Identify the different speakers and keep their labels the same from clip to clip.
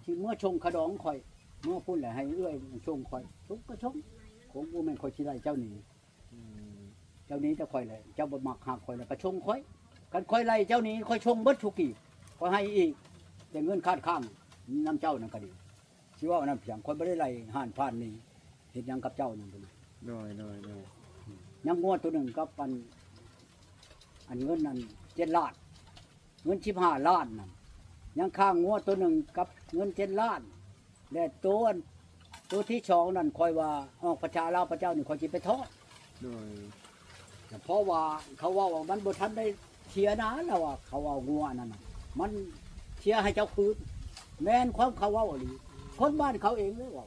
Speaker 1: ที่เมื่อชงขะดองข่อยเมื่อพูดแหละให้เอื้อยชงข่อยทุกก็ชงของกูแม่นข่อยสิได้เจ้านี้เจ้านี้จะข่อยเลยเจ้าบ่มักหักข่อยแล้วก็ชงข่อยกันข่อยไล่เจ้านี้ข่อยชงเบิดทุกกี่ข่อยให้อีกแต่เงินคาดข้างน้ำเจ้านั่นก็ดีสิว่านั่นเพียงข่อยบ่ได้ไล่ห่านผ่านนี่เฮ็ดหยังกับเจ้านั่นพุ่น
Speaker 2: โดย
Speaker 1: ยังงวดตัวหนึ่งกับอันเงินนั้น7 ล้านเงิน15 ล้านนั่นยังข้างงวดตัวหนึ่งกับเงิน7 ล้านและตัวที่สองนั่นคอยว่าออกประชาลาวพระเจ้านี่คอยสิไปทอด
Speaker 2: โดย
Speaker 1: เพราะว่าเขาว่ามันบ่ทันได้เทียนะแล้วว่าเขาเอางัวนั่นน่ะมันเทียให้เจ้าคืนแม่นความเขาว่าอีหลีคนบ้านเขาเองเลยว่า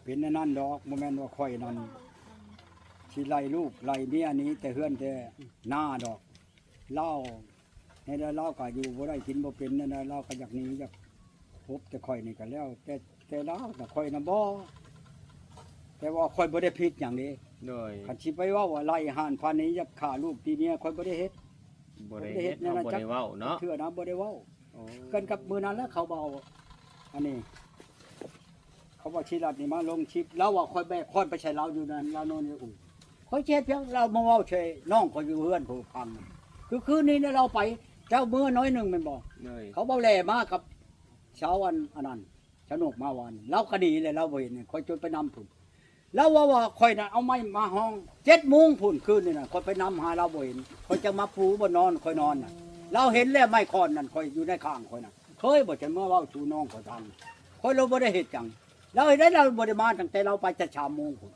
Speaker 1: เป็นนั่นดอกโมเมนต์ว่าค่อยนั่นสิไล่ลูกไล่เมียนี้แต่เฮือนแต่หน้าดอกเล่าให้ได้เล่าก็อยู่บ่ได้กินบ่เป็นนั่นน่ะเล่าก็อยากหนีอยากพบแต่ค่อยนี่ก็แล้วแต่เล่าแต่ค่อยน่ะบ่แต่ว่าค่อยบ่ได้ผิดหยังนี้
Speaker 2: โดย
Speaker 1: คันสิไปว่าไล่ห่านพานี้อยากฆ่าลูกตีเมียค่อยบ่ได้เฮ็ด
Speaker 2: บ่ได้เฮ็ดบ่ได้เว้าเนาะ
Speaker 1: เทื่อนะบ่ได้เว้ากันกับมื้อนั้นแล้วเขาเบาอันนี้เขาบอกชีรัดนี่มาลงชิปแล้วว่าค่อยแบกค่อยไปใช้เราอยู่นั่นเราโน่นอยู่ค่อยเช็ดเพียงเรามาเว้าเฉยน้องก็อยู่เฮือนผู้พังคืนนี้เนี่ยเราไปเจ้ามื้อน้อยนึงแม่นบ่เขาเบาแลมากับเช้าวันอันนั้นสนุกมาวันเราก็ดีเลยเราบ่เห็นค่อยจนไปนำพุ่นแล้วว่าค่อยน่ะเอาไม้มาห้อง7 โมงพุ่นคืนนี่น่ะค่อยไปนำหาเราบ่เห็นค่อยจะมาปูบ่นอนค่อยนอนน่ะเราเห็นแล้วไม้ค้อนนั่นค่อยอยู่ในข้างค่อยน่ะเคยบ่จะเมื่อเว้าสู่น้องค่อยทำค่อยเราบ่ได้เฮ็ดจังเราเห็นได้เราบริมาตั้งแต่เราไปจะ3 โมงพุ่น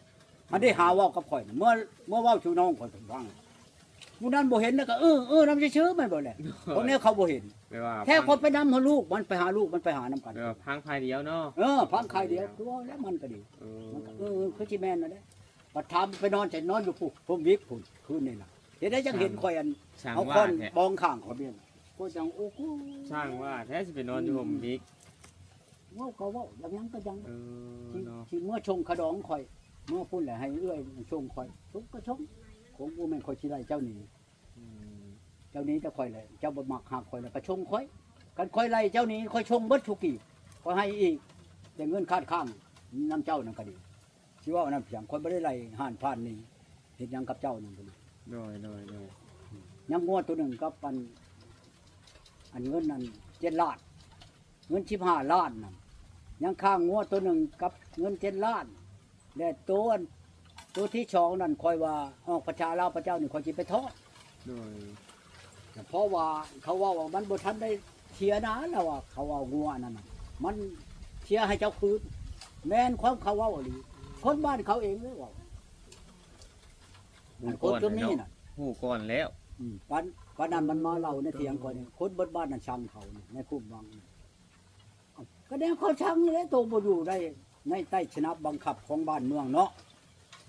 Speaker 1: อันได้หาว่ากับข่อยเมื่อเว้าชูน้องข่อยฟังผู้นั้นบ่เห็นแล้วก็นำชื่อมันบ่แหละคนนี้เขาบ่เห็นแค่คนไปนำหาลูกมันไปหาลูกมันไปหานำกัน
Speaker 2: พังภายเดียวเนาะ
Speaker 1: พังใครเดียวคือว่าแล้วมันก็ดีมันคือสิแม่นนั่นแหละบัดถามไปนอนจะนอนอยู่พุ่มวิกพุ่นคืนนี่น่ะเห็นได้จังเห็นข่อยอันเอาคนบองข้างข่อยเบี้ยก็จังโอ้โห
Speaker 2: ช่างว่าแท้สิไปนอนอยู่ห่มวิก
Speaker 1: ว่าก็ว่ายังก็ยังที่เมื่อชงขะดองข่อยเมื่อพูดแหละให้เอื้อยชงข่อยทุกก็ชงของกูแม่นข่อยสิได้เจ้านี้เจ้านี้จะข่อยเลยเจ้าบ่มักหักข่อยแล้วก็ชงข่อยกันข่อยไล่เจ้านี้ข่อยชงเบิดทุกกี่ข่อยให้อีกแต่เงินคาดข้างน้ำเจ้านั่นก็ดีสิว่านั่นเพียงข่อยบ่ได้ไล่ห่านผ่านนี่เฮ็ดหยังกับเจ้านั่นพุ่น
Speaker 2: โดย
Speaker 1: ยังงวดตัวหนึ่งกับอันเงินนั้น7 ล้านเงิน15 ล้านนั่นยังข้างงวดตัวหนึ่งกับเงิน7 ล้านและตัวที่สองนั่นคอยว่าออกประชาลาวพระเจ้านี่คอยสิไปทอดเพราะว่าเขาว่ามันบ่ทันได้เทียนะแล้วว่าเขาเอางัวนั่นน่ะมันเทียให้เจ้าคืนแม่นความเขาว่าอีหลีคนบ้านเขาเองเลยว่า
Speaker 2: คนจนนี้น่ะฮู้ก่อนแล้ว
Speaker 1: ปานนั้นมันมาเล่าในเถียงก่อนคนเบิดบ้านน่ะชังเขาในคุ้มวังก็แดงเขาชังเลยโตบ่อยู่ได้ในใต้ชนะบังคับของบ้านเมืองเนาะ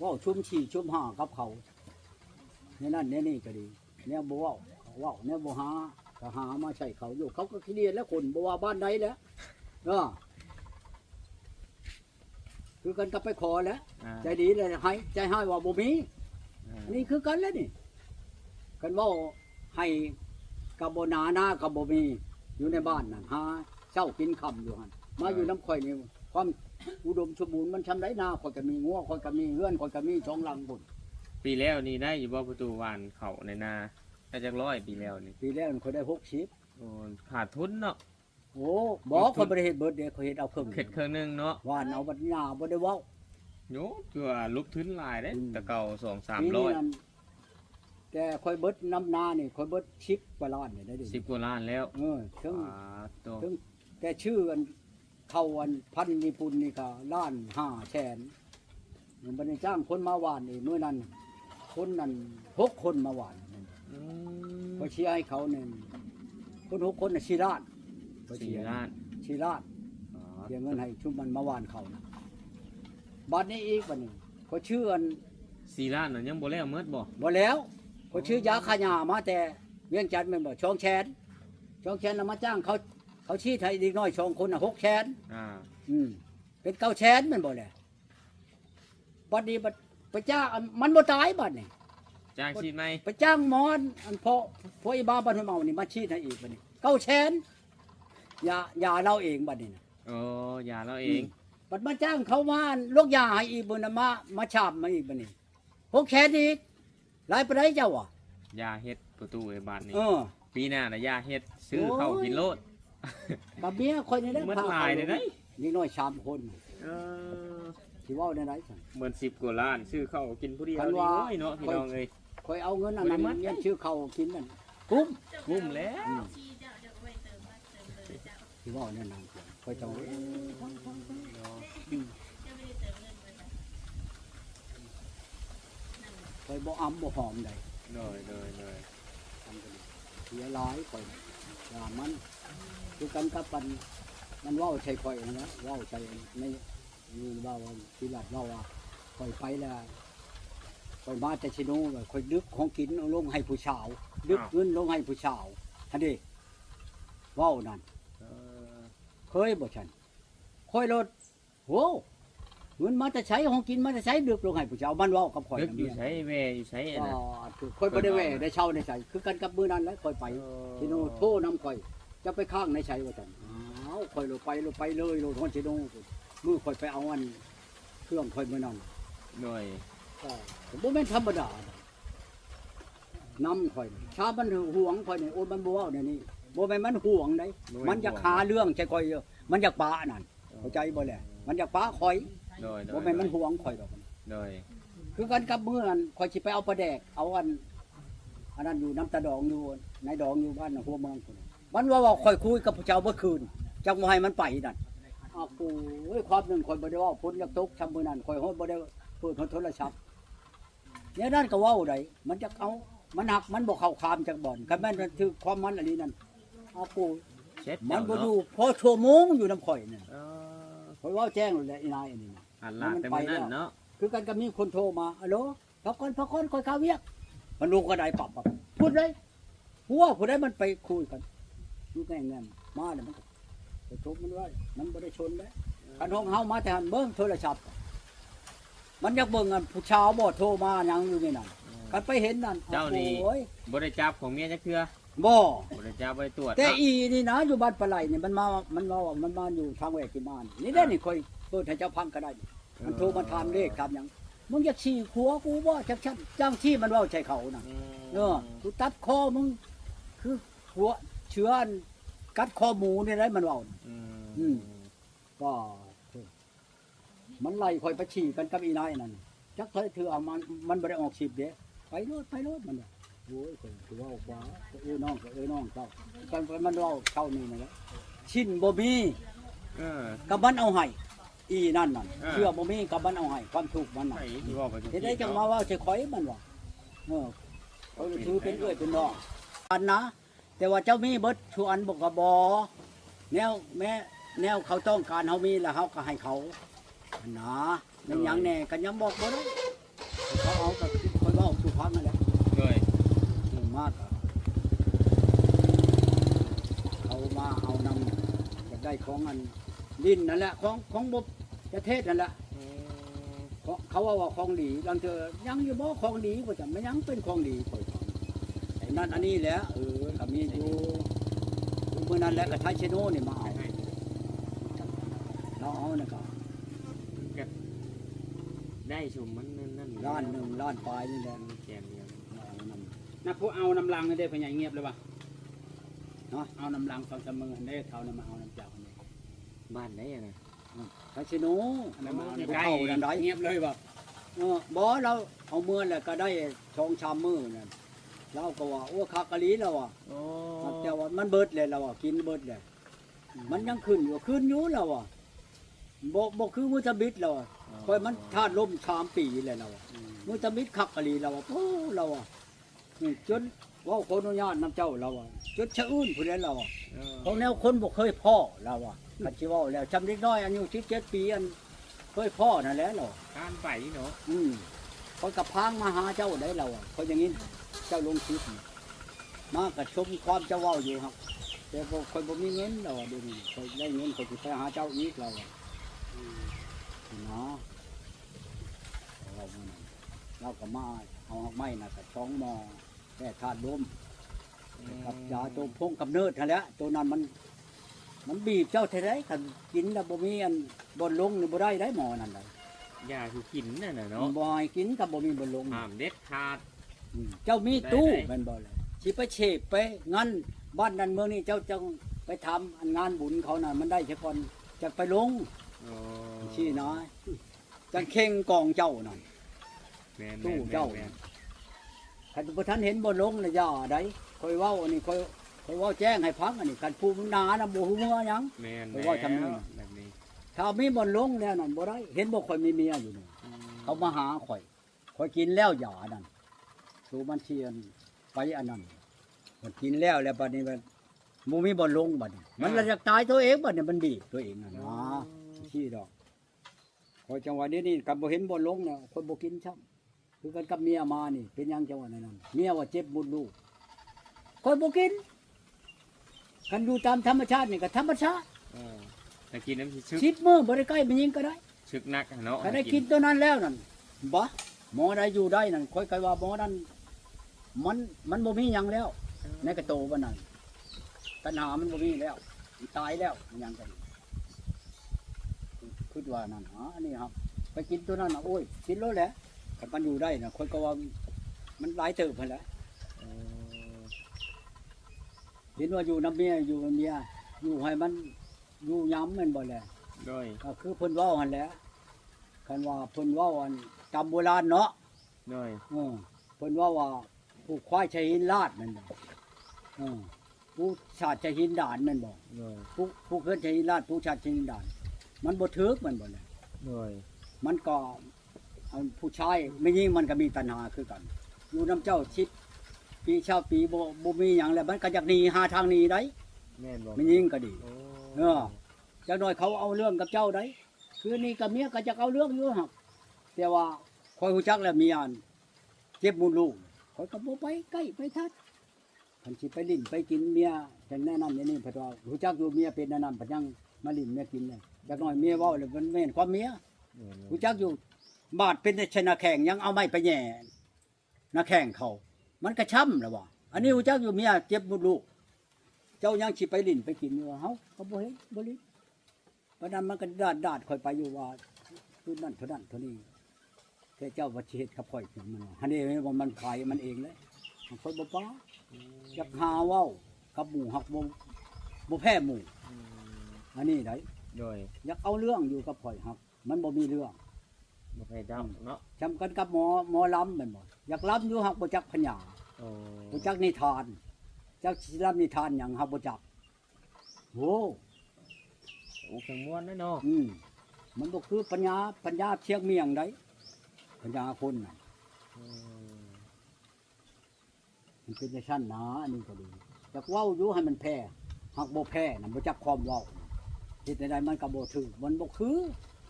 Speaker 1: ว่าชุ่มฉี่ชุ่มห่ากับเขาเนี่ยนั่นเนี่ยนี่ก็ดีเนี่ยบ่ว่าเนี่ยบ่หาก็หามาใช้เขาอยู่เขาก็ขี้เดียดแล้วคนบ่ว่าบ้านใดแล้วคือกันกับไปขอแล้วใจดีเลยให้ใจให้ว่าบ่มีนี่คือกันแล้วนี่กันว่าให้กับบ่หนากับบ่มีอยู่ในบ้านนั่นหาเจ้ากินคำอยู่หั่นมาอยู่น้ำข่อยนี่ความอุดมสมบูรณ์มันชำได้นาข่อยก็มีงัวข่อยก็มีเฮือนข่อยก็มีช่องลังบุญ
Speaker 2: ปีแล้วนี่ได้อยู่บ่ประตูวานเขาในนาได้จัก100ปีแล้วนี่
Speaker 1: ปีแล้วข่อยได้60
Speaker 2: โอ้ขาดทุนเนาะ
Speaker 1: โอ้บ่ข่อยบ่ได้เฮ็ดเบิดเด้ข่อยเฮ็ดเอาครึ่ง
Speaker 2: เฮ็ดครึ่งนึงเนาะ
Speaker 1: วานเอาบัดหญ้าบ่ได้เว้า
Speaker 2: โยตัวลุกทุนหลายเด้แต่เก่า2-300
Speaker 1: แต่ข่อยเบิดน้ำนานี่ข่อยเบิด10 กว่าล้านนี่ได้ดิ
Speaker 2: 10 กว่าล้านแล้ว
Speaker 1: ถึงแต่ชื่อกันเข้าวันพันญี่ปุ่นนี่ก็1,500,000มันบ่ได้จ้างคนมาหวานนี่มื้อนั้นคนนั้น6 คนมาหวานก็เชียร์ให้เขาเนี่ยคน6 คนน่ะ4 ล้าน
Speaker 2: 4 ล้าน
Speaker 1: เสียเงินให้ชุมมันมาหวานเขาบัดนี้อีกบัดนี้ก็ชื่อกัน
Speaker 2: 4 ล้านน่ะยังบ่แล้วหมดบ่
Speaker 1: แล้วก็ชื่อยาขยามาแต่ เวียงจันทน์แม่นบ่ช่องแชนน่ะมาจ้างเขาชี้ไทยเด็กน้อย2คนน่ะ6แสน
Speaker 2: อ่า
Speaker 1: เป็น9แสนแม่นบ่แหละบัดนี้บัดไปจ้างอันมันบ่ตายบัดนี้
Speaker 2: จ้างชีดไหม
Speaker 1: ไปจ้างหมอนอันพออีบ้าบ้านห้วยเมานี่มาชี้ให้อีกบัดนี้9แสนยาเราเองบัดนี้นะ
Speaker 2: โอ้ยาเราเอง
Speaker 1: บัดมาจ้างเขามาลกยาให้อีกบัดน่ะมาฉาบมาอีกบัดนี้6แสนอีกหลายปานใดเจ้าอ่ะ
Speaker 2: ยาเฮ็ดประตูไอ้บ้านนี่
Speaker 1: เออ
Speaker 2: ปีหน้าน่ะยาเฮ็ดซื้อเข้ากินโลด
Speaker 1: บัดเมียคนนี้ได้
Speaker 2: เหมือนลายเลยนะ
Speaker 1: นี่น้อย3คน
Speaker 2: เออ
Speaker 1: สิเว้าได้ไดซั่น
Speaker 2: เหมือน10 กว่าล้านซื้อเข้ากินผู้เดียว
Speaker 1: คัน
Speaker 2: นี่
Speaker 1: ว่า
Speaker 2: โอ้ยเนาะพี่น้องเอ้ย
Speaker 1: คอยเอาเงินอันนั้น
Speaker 2: บ่ได้มัด
Speaker 1: เงินชื่อเขากินนั่นคุ้ม
Speaker 2: คุ้มแล้ว
Speaker 1: สิเว้าแน่นอนคอยต้องคอยบ่อำบ่หอมใด
Speaker 2: โดย
Speaker 1: ทำกันเสียหลายคอยอย่ามันคือกันกับปันมันเว้าใช่คอยนะเว้าใช่ในนี่เว้าว่าที่หลัดเว้าว่าคอยไปแล้วคอยมาแต่ชิโน่คอยดึกของกินเอาลงให้ผู้สาวดึกเงินลงให้ผู้สาวทันทีเว้านั่น
Speaker 2: เออ
Speaker 1: เคยบ่ฉันคอยรถโหเงินมาแต่ใช้ของกินมาแต่ใช้ดึกลงให้ผู้สาวมันเว้ากับคอย
Speaker 2: นึก
Speaker 1: นั่น
Speaker 2: อยู่
Speaker 1: เนี่ย
Speaker 2: ใช้แว่อยู่ใช้อัน
Speaker 1: ก็
Speaker 2: น่ะ
Speaker 1: คือคอยบ่ได้แหวได้เช่าในใช้คือกันกับมื้อนั้นแหล้วคอยไป ชิโนโทรนำข่อยจะไปข้างในชัยว่าจันอ้าวข่อยไปเลยโลดฮอนชิโนมือข่อยไปเอาอันเครื่องข่อยมื้อนั้น
Speaker 2: โดย
Speaker 1: ก็บ่แม่นธรรมดานะนำข่อยชามันห่วงข่อยนี่โอ้ยมันบ่เว้าเดี๋ยวนี้บ่แม่นมันห่วงได้มันอยากหาเรื่องใช่ข่อยเยอะมันอยากปานั่นเข้าใจบ่แหละมันอยากปาข่อย
Speaker 2: โดย
Speaker 1: บ่แม่นมันห่วงข่อยดอก
Speaker 2: โดย
Speaker 1: คือกันกับมื้อนั้นข่อยสิไปเอาปลาแดกเอาอันนั้นอยู่น้ำตาดองอยู่ในดองอยู่บ้านหัวเมืองพุ่น มันว่าข่อยคุยกับผู้เจ้าเมื่อคืนจักบ่ให้มันไปนั่นอ้าวปู่เอ้ยความหนึงข่อยบ่ได้เว้าพ้นอยากตกชำมื้อนั้นข่อยฮอดบ่ได้เปิดโทรศัพท์เนี่ยนั่นก็เว้าได้มันจะเอามันหักมันบ่เข้าคามจักบ่อนคันแม่นถือความมันอันนี้นั่นอ้าวปู่
Speaker 2: เช็ด
Speaker 1: มันบ่
Speaker 2: เจ้า
Speaker 1: อยู่พอชั่วโมงอยู่นำข่อยนี่
Speaker 2: เออ
Speaker 1: ข่อยเว้าแจ้งแล้วแหละอีนายอันนี้นะ
Speaker 2: หันหลาดแต่มื้อนั้นเนาะ
Speaker 1: คือกันก็มีคนโทรมาอะโหลพักก่อนข่อยข้าวเวียกมันลงก็ได้ปรับพูดเลยหัวผู้ใดมันไปคุยกันอยู่แง่ๆมาแล้วมันก็ไปทุบมันไว้มันบ่ได้ชนเด้คันห้องเฮามาแต่หันเบิ่งโทรศัพท์มันอยากเบิ่งอันผู้ชาวบ่โทรมาหยังอยู่นี่นั่นคันไปเห็นนั่น
Speaker 2: เจ้านี่
Speaker 1: โอ้ย
Speaker 2: บ่ได้จับของเมียจักเทื่อ
Speaker 1: บ่
Speaker 2: บ่ได้จับบ่ได้ตรวจ
Speaker 1: แต่
Speaker 2: เนาะ
Speaker 1: อีนี่นะอยู่บ้านปลาไหลนี่มันมาว่ามันมาอยู่ทางแวกที่บ้านนี่ได้นี่ค่อยเปิดให้เจ้าพังก็ได้นี่มันโทรมาถามเลขถามหยังมึงอยากฉี่ขัวกูบ่จักชั้นจ้างที่มันเว้าใช่เขาน่ะ กูตัดคอมึงคือหัวเชื้ออันกัดคอหมูนี่ได้มันเอาน่ะ อืม ก็มันไล่คอยไปฉี่กันกับอีนายนั่นจักเธอถือเอามันบ่ได้ออกฉีดเด้ไปโลดมันน่ะโอ้ยคือว่าว่าน้องเจ้ากันมันเว้าเท่านี้นั่นแหละชิ้นบ่มี
Speaker 2: เออ
Speaker 1: กับมันเอาให้อีนั่น
Speaker 2: เออ
Speaker 1: เชื่อบ่มีกับมันเอาให้ความถูกมันน่ะ
Speaker 2: ไผสิเว้าไปทุก
Speaker 1: เฮ็ดได้จังมาว่าสิข่อยมันว่าเขาถือเป็นเอ้ยเป็นน้องอันนะแต่ว่าเจ้ามีเบิดชวนบอกว่าบ่แนวเขาต้องการเฮามีแล้วเฮาก็ให้เขาอันนะมันหยังแน่ก็ยังบอกบ่ได้เขาเอาก็ค่อยเว้าสู่ฟังนั่นแหละ
Speaker 2: โดย
Speaker 1: มากอะเขามาเอานำจะได้ของอันดินนั่นแหละของบ่ประเทศนั่นแหละ เขาว่าของดีลังเธอยังอยู่บ่ของดีก็จะไม่ยังเป็นของดีค่อยไอ้นั่นอันนี้แหละก็มีอยู่เมื่อนั้นแหละก็ไทยเชโนนี่มาเอาเราเอานะครับ
Speaker 2: ได้ชมมันนั่น
Speaker 1: ล้านหนึ่งล้านปลายนี่แหละ
Speaker 2: แกนเดียว
Speaker 1: เอานำ
Speaker 3: นักผู้เอาน้ำลังได้พญาเงียบเลยป่ะเนาะเอาน้ำลังสองสามมือได้เขานำมาเอาน้ำเจ้าเนี่ย
Speaker 2: บ้านได้อะนะ
Speaker 1: ไทยเชโน
Speaker 3: น้ำมัน
Speaker 1: ใกล้กันได้
Speaker 3: เงียบเลยป่ะ
Speaker 1: บ่เราเอาเมื่อแหละก็ได้ชองชามมือนั่นเราก็ว่าโอ้คักกะลีแล้วอ่ะ
Speaker 2: โอ้
Speaker 1: แต่ว่ามันเบิดเลยเราอ่ะกินเบิดเลยมันยังขึ้นอยู่เราอ่ะบ่คือมุตบิดเราอ่ะคอยมันธาตุลม3 ปีเลยเราอ่ะมุตบิดคักกะลีเราอ่ะโอ้เราอ่ะจนเว่าขออนุญาตนำเจ้าเราอ่ะจนชะอื้นผู้ใดเราอ่ะของแนวคนบ่เคยพ่อเราอ่ะคันสิเว้าแล้วจำเด็กน้อยอายุ17 ปีอันเคยพ่อนั่นแหละเรา
Speaker 2: การไปเนาะ
Speaker 1: คอยกับพางมาหาเจ้าได้เราอ่ะคอยอย่างนี้เจ้าลงคลิปนี่ มาก็ชมความเจ้าเว้าอยู่ครับแต่บ่ค่อยบ่มีเงินดอกเดี๋ยวนี้ค่อยได้เงินค่อยสิไปหาเจ้าอีกแล้วอะเนาะเรามันเราก็มาเอาไม้น่ะก็2หม้อแค่ธาตุลมกับยาตัวพงกำเนิดนั่นแหละตัวนั้นมันบีบเจ้าแท้ๆคันกินแล้วบ่มีอันบ่ลงนี่บ่ได้ได้หมอนั่นน่ะ
Speaker 2: ยาที่กินนั่นน่ะเนาะ
Speaker 1: บ่ให้กินกับบ่มีบ่ลง
Speaker 2: ห้ามเด็ดขาด
Speaker 1: เจ้ามีตู้
Speaker 2: ได้
Speaker 1: แม่นบ่ล่ะสิไปเฉบไปงั้นบ้านนั้นเมืองนี้เจ้าจังไปทำอันงานบุญเขาน่ะมันได้เฉพาะจะไปลง
Speaker 2: โอ้
Speaker 1: ชี้น้อยจังเข่งกองเจ้านั่น
Speaker 2: แม่น
Speaker 1: ตู้
Speaker 2: แม่น
Speaker 1: เจ้า
Speaker 2: แม่น
Speaker 1: คันบ่ทันเห็นบ่ลงน่ะย่าใดค่อยเว้าอันนี้ค่อยเว้าแจ้งให้ฟังอันนี้คันผู้มันหนาน่ะบ่ฮู้ว่าหยัง
Speaker 2: แม่น
Speaker 1: ไปว่าจำนวน
Speaker 2: แบบนี้
Speaker 1: ถ้ามีบ่ลงแล้วนั่นบ่ได้เห็นบ่ค่อยมีเมียอยู่นี่
Speaker 2: อืม
Speaker 1: เขามาหาข่อยกินแล้วยานั่นสูมันเทียนไปอันนั้นมันกินแล้วบัดนี้มันบ่มีบ่ลงบัดนี้มันละจะตายตัวเองบัดนี้มันบีบตัวเองน่ะนะชี้ดอกพอจังหวะนี้นี่กับบ่เห็นบ่ลงน่ะคนบ่กินช้ำคือกันกับเมียมานี่เป็นหยังจังหวะนั้นเมียว่าเจ็บบุญลูกคนบ่กินกันอยู่ตามธรรมชาตินี่ก็ธรรมชาติ
Speaker 2: เออแต่กินน้ำชึก
Speaker 1: 10 มื้อบ่ได้ใกล้มันยิงก็ได้
Speaker 2: ชึกนักเนาะ
Speaker 1: ถ้าได้กินตัวนั้นแล้วนั่นบ่หมอได้อยู่ได้นั่นค่อยๆว่าหมอนั้นมันบ่มีหยังแล้วในกระโตบ่นั่นปัญหามันบ่มีแล้วมันตายแล้วมันหยังกันคิดว่านั่นอันนี้ครับ ไปกินตัวนั้นน่ะโอ้ยกินแล้วแหละคันมันอยู่ได้น่ะค่อยก็ว่ามันหลายเติบพุ่นแหละ
Speaker 2: เออ
Speaker 1: เห็นว่าอยู่นำเมียอยู่กับเมียอยู่ให้มันอยู่ย้ำแม่นบ่แหละ
Speaker 2: ด้วย
Speaker 1: ก็คือเพิ่นเว้าหั่นแหละคันว่าเพิ่นเว้าอันตามโบราณเนาะ
Speaker 2: ด้วย
Speaker 1: เพิ่นว่าผู้ควายชหินลาดนั่นบ่ผู้ชาติชหินด่านนั่นบ่
Speaker 2: ด้วย
Speaker 1: ผู้เคลื่อนชหินลาดผู้ชาติชหินด่าน มันบ่ถึกมันบ่แหละ
Speaker 2: ด้วย
Speaker 1: มันก็อันผู้ชายไม่ยิ่งมันก็มีตัณหาคือกัน อยู่น้ำเจ้าชิดปีชาวปีบ่มีหยังแล้วมันก็อยากหนีหาทางหนีได้
Speaker 2: แม่นบอก
Speaker 1: ไม่ยิ่งก็ดี
Speaker 2: โอ้
Speaker 1: เออ จักหน่อยเขาเอาเรื่องกับเจ้าได้คือนี่กับเมียก็จะเอาเรื่องอยู่ครับแต่ว่าคอยหูจักแล้วมีอันเจ็บมูลลูกคอยก็บ่ไปใกล้ไปทัดคันสิไปลิ้นไปกินเมียจังแนะนำอย่างนี้เพราะว่าหูจักอยู่เมียเป็นแนะนำปัญญังมาลิ้นเมียกินเลยจักหน่อยเมียเว้าเลยมันแม่นความเมีย
Speaker 2: แม่น
Speaker 1: หูจักอยู่บาดเป็นแต่ชนะแข่งยังเอาไม้ไปแหย่นาแข่งเขา มันก็ช้ำแล้วว่ะอันนี้หูจักอยู่เมียเจ็บมูลลูกเจ้ายังสิไปลิ้นไปกินอยู่ว่าเฮาเขาบ่เห็นบ่ลิ้น เพราะนั้นมันก็ดาดค่อยไปอยู่ว่าคือนั่นเท่านั้นเท่านี้แต่เจ้าวัชิเฮ็ดกับข่อยเพียงมันว่าอันนี้ว่ามันขายมันเองเลยมันค่อยบ่ป้าอยากหาเว้ากับหมู่หักบ่แพ้หมู่
Speaker 2: อืม
Speaker 1: อันนี้ได้
Speaker 2: ด้วย
Speaker 1: อยากเอาเรื่องอยู่กับข่อยหักมันบ่มีเรื่อง
Speaker 2: บ่ให้ดำเนาะ
Speaker 1: จำกันกับหมอลำแม่นบ่อยากลำอยู่หักบ่จักพญา
Speaker 2: โอ้
Speaker 1: บ่จักนิทานจักสิลำนิทานหยังหักบ่จักโอ้
Speaker 2: โอ้เครื่องม้วนนะเนาะ
Speaker 1: มันบ่คือปัญญาเชียงเมียงได้ปัญญาคนน่ะ
Speaker 2: อืม
Speaker 1: มันเป็นในชั้นหนาอันนี้ก็ดีจักเว้าอยู่ให้มันแพ้หักบ่แพ้น่ะบ่จักความเว้าเฮ็ดใดๆมันก็บ่ถือมันบ่คือ